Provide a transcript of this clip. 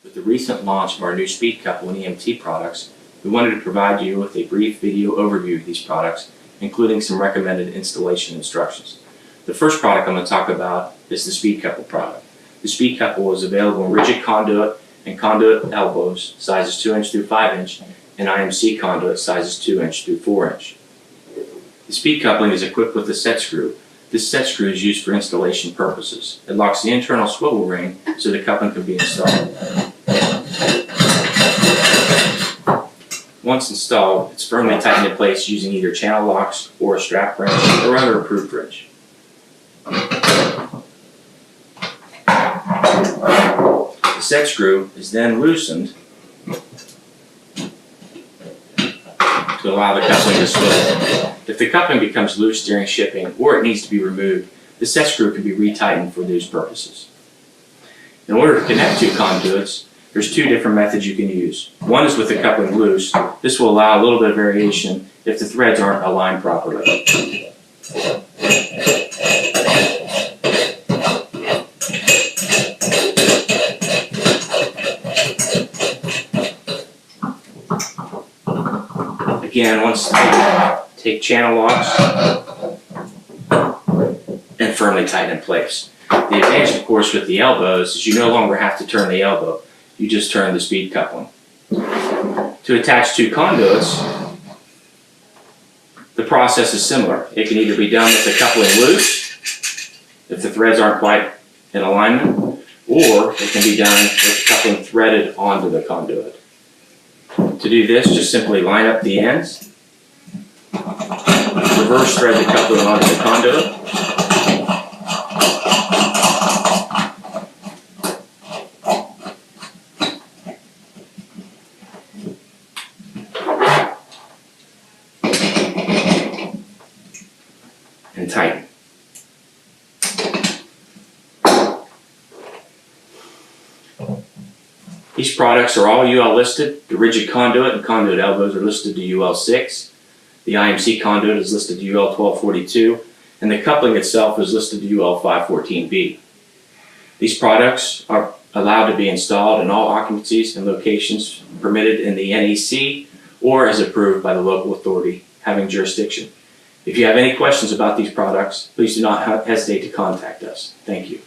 With the recent launch of our new SpeedCouple and EMT products, we wanted to provide you with a brief video overview of these products, including some recommended installation instructions. The first product I'm going to talk about is the SpeedCouple product. The SpeedCouple is available in rigid conduit and conduit elbows, sizes 2" through 5" and IMC conduit, sizes 2" through 4". The speed coupling is equipped with a set screw. This set screw is used for installation purposes. It locks the internal swivel ring so the coupling can be installed. Once installed, it's firmly tightened in place using either channel locks or a strap wrench or other approved wrench. The set screw is then loosened to allow the coupling to swivel. If the coupling becomes loose during shipping or it needs to be removed, the set screw can be retightened for these purposes. In order to connect two conduits, there's two different methods you can use. One is with the coupling loose. This will allow a little bit of variation if the threads aren't aligned properly. Again, once take channel locks and firmly tighten in place. The advantage, of course, with the elbows is you no longer have to turn the elbow. You just turn the speed coupling. To attach two conduits, the process is similar. It can either be done with the coupling loose, if the threads aren't quite in alignment, or it can be done with the coupling threaded onto the conduit. To do this, just simply line up the ends, reverse thread the coupling onto the conduit, and tighten. These products are all UL listed. The rigid conduit and conduit elbows are listed to UL 6. The IMC conduit is listed to UL 1242, and the coupling itself is listed to UL 514B. These products are allowed to be installed in all occupancies and locations permitted in the NEC or as approved by the local authority having jurisdiction. If you have any questions about these products, please do not hesitate to contact us. Thank you.